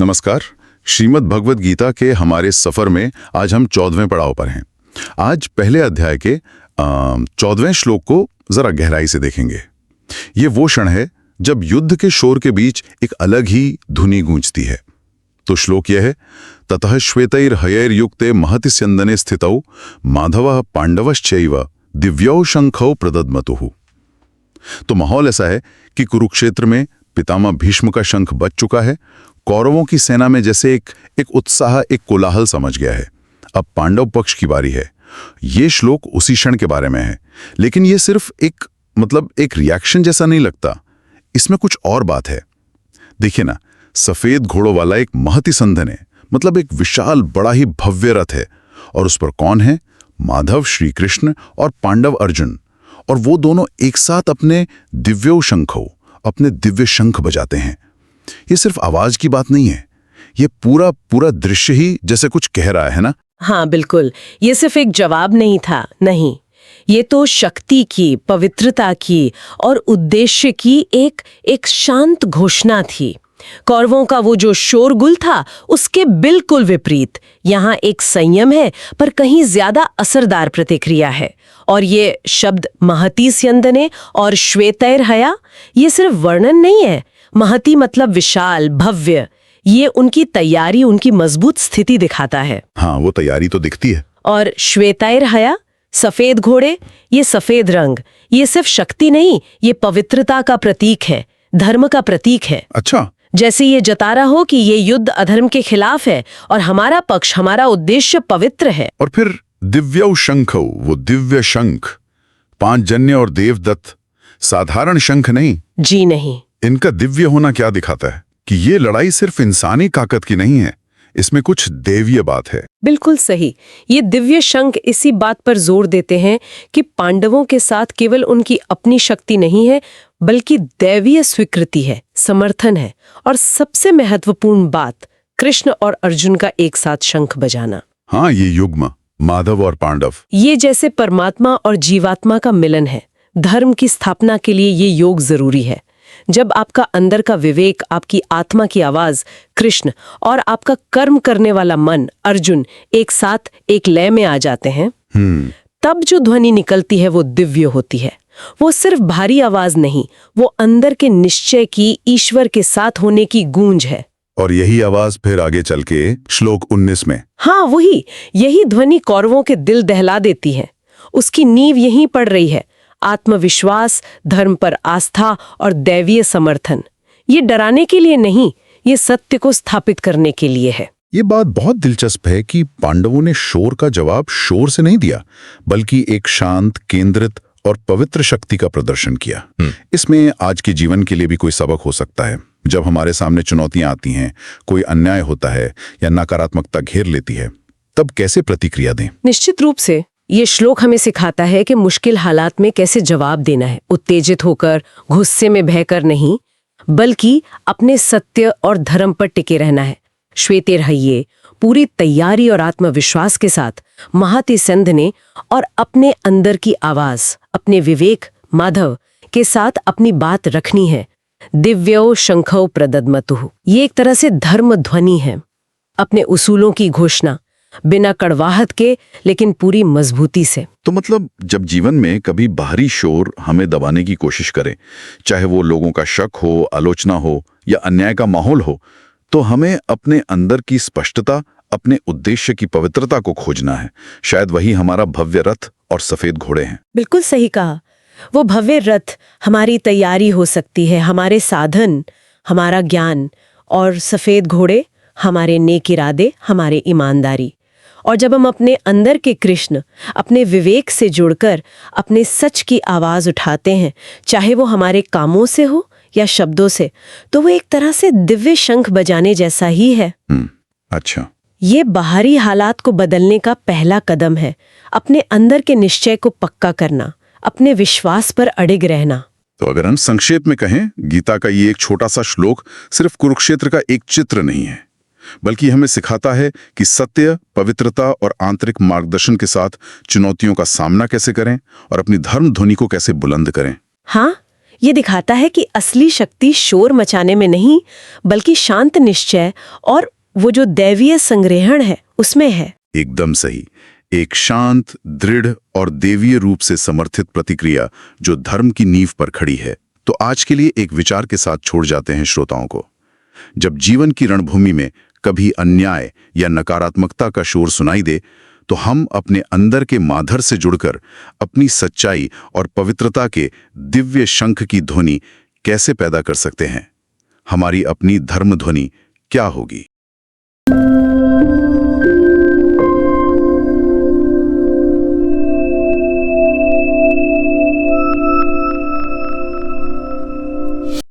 नमस्कार। श्रीमद् भगवद गीता के हमारे सफर में आज हम 14वें पड़ाव पर हैं। आज पहले अध्याय के 14वें श्लोक को जरा गहराई से देखेंगे। ये वो क्षण है जब युद्ध के शोर के बीच एक अलग ही धुनी गूंजती है। तो श्लोक यह है, ततः श्वेतैर्हयैर्युक्ते महति स्यन्दने स्थितौ माधवः पांडवश्चैव दिव्यौ शंखौ प्रदद्मतुः। तो माहौल ऐसा है कि कुरुक्षेत्र में पितामह भीष्म का शंख बज चुका है। कौरवों की सेना में जैसे एक उत्साह, एक कोलाहल समझ गया है। अब पांडव पक्ष की बारी है। ये श्लोक उसी क्षण के बारे में है, लेकिन ये सिर्फ एक रिएक्शन जैसा नहीं लगता। इसमें कुछ और बात है। देखिए ना, सफेद घोड़ों वाला एक महति संधन है, मतलब एक विशाल बड़ा ही भव्य रथ है, और उस पर कौन है? माधव श्री कृष्ण और पांडव अर्जुन। और वो दोनों एक साथ अपने दिव्यो शंखों, अपने दिव्य शंख बजाते हैं। ये सिर्फ आवाज की बात नहीं है, ये पूरा दृश्य ही जैसे कुछ कह रहा है ना। हाँ बिल्कुल, ये सिर्फ एक जवाब नहीं था, नहीं, ये तो शक्ति की, पवित्रता की और उद्देश्य की एक शांत घोषणा थी। कौरवों का वो जो शोरगुल था, उसके बिल्कुल विपरीत यहाँ एक संयम है, पर कहीं ज्यादा असरदार प्रतिक्रिया है। और ये शब्द महति स्यन्दने और श्वेतैर्हया, ये सिर्फ वर्णन नहीं है। महति मतलब विशाल, भव्य। ये उनकी तैयारी, उनकी मजबूत स्थिति दिखाता है। हाँ, वो तैयारी तो दिखती है। और श्वेतैर्हया, सफेद घोड़े, ये सफेद रंग, ये सिर्फ शक्ति नहीं, ये पवित्रता का प्रतीक है, धर्म का प्रतीक है। अच्छा, जैसे ये जता रहा हो कि ये युद्ध अधर्म के खिलाफ है और हमारा पक्ष, हमारा उद्देश्य पवित्र है। और फिर दिव्यौ शंखौ, वो दिव्य शंख, पांचजन्य और देवदत्त, साधारण शंख नहीं। जी नहीं। इनका दिव्य होना क्या दिखाता है? कि ये लड़ाई सिर्फ इंसानी ताकत की नहीं है, इसमें कुछ दैवीय बात है। बिल्कुल सही। ये दिव्य शंख इसी बात पर जोर देते हैं कि पांडवों के साथ केवल उनकी अपनी शक्ति नहीं है, बल्कि दैवीय स्वीकृति है, समर्थन है, और सबसे महत्वपूर्ण बात, कृष्ण और अर्जुन का एक साथ शंख बजाना। हाँ, ये युग्म, माधव और पांडव, ये जैसे परमात्मा और जीवात्मा का मिलन है। धर्म की स्थापना के लिए ये योग जरूरी है। जब आपका अंदर का विवेक, आपकी आत्मा की आवाज कृष्ण और आपका कर्म करने वाला मन अर्जुन एक साथ एक लय में आ जाते हैं, तब जो ध्वनि निकलती है वो दिव्य होती है। वो सिर्फ भारी आवाज नहीं, वो अंदर के निश्चय की, ईश्वर के साथ होने की गूंज है। और यही आवाज फिर आगे चल के श्लोक 19 में, हाँ यही ध्वनि कौरवों के दिल दहला देती है। उसकी नींव यहीं पड़ रही है, आत्मविश्वास, धर्म पर आस्था और दैवीय समर्थन। ये डराने के लिए नहीं, ये सत्य को स्थापित करने के लिए है। ये बात बहुत दिलचस्प है कि पांडवों ने शोर का जवाब शोर से नहीं दिया, बल्कि एक शांत, केंद्रित और पवित्र शक्ति का प्रदर्शन किया। इसमें आज के जीवन के लिए भी कोई सबक हो सकता है। जब हमारे सामने चुनौतियां आती हैं, कोई अन्याय होता है या नकारात्मकता घेर लेती है, तब कैसे प्रतिक्रिया दें? निश्चित रूप से ये श्लोक हमें सिखाता है कि मुश्किल हालात में कैसे जवाब देना है। उत्तेजित होकर, गुस्से में बहकर नहीं, बल्कि अपने सत्य और धर्म पर टिके रहना है। श्वेतैर्हये, पूरी तैयारी और आत्मविश्वास के साथ, महति स्यन्दने, और अपने अंदर की आवाज, अपने विवेक माधव के साथ अपनी बात रखनी है। दिव्यो शंखौ प्रदद्मतुः, ये एक तरह से धर्म ध्वनि है, अपने उसूलों की घोषणा, बिना कड़वाहट के लेकिन पूरी मजबूती से। तो मतलब जब जीवन में कभी बाहरी शोर हमें दबाने की कोशिश करे, चाहे वो लोगों का शक हो, आलोचना हो या अन्याय का माहौल हो, तो हमें अपने अंदर की स्पष्टता, अपने उद्देश्य की पवित्रता को खोजना है। शायद वही हमारा भव्य रथ और सफेद घोड़े हैं। बिल्कुल सही कहा। वो भव्य रथ हमारी तैयारी हो सकती है, हमारे साधन, हमारा ज्ञान, और सफेद घोड़े हमारे नेक इरादे, हमारे ईमानदारी। और जब हम अपने अंदर के कृष्ण, अपने विवेक से जुड़कर अपने सच की आवाज उठाते हैं, चाहे वो हमारे कामों से हो या शब्दों से, तो वो एक तरह से दिव्य शंख बजाने जैसा ही है। अच्छा, ये बाहरी हालात को बदलने का पहला कदम है। अपने अंदर के निश्चय को पक्का करना, अपने विश्वास पर अडिग रहना। तो अगर हम संक्षेप में कहें, गीता का ये एक छोटा सा श्लोक सिर्फ कुरुक्षेत्र का एक चित्र नहीं है, बल्कि हमें सिखाता है कि सत्य, पवित्रता और आंतरिक मार्गदर्शन के साथ चुनौतियों का सामना कैसे करें और अपनी धर्म ध्वनि को कैसे बुलंद करें। हाँ, ये दिखाता है कि असली शक्ति शोर मचाने में नहीं, बल्कि शांत निश्चय और वो जो दैवीय संग्रहण है उसमें है। एकदम सही। एक शांत, दृढ़ और देवीय रूप से समर्थित प्रतिक्रिया जो धर्म की नींव पर खड़ी है। तो आज के लिए एक विचार के साथ छोड़ जाते हैं श्रोताओं को। जब जीवन की रणभूमि में कभी अन्याय या नकारात्मकता का शोर सुनाई दे, तो हम अपने अंदर के माधर से जुड़कर अपनी सच्चाई और पवित्रता के दिव्य शंख की ध्वनि कैसे पैदा कर सकते हैं? हमारी अपनी धर्म ध्वनि क्या होगी?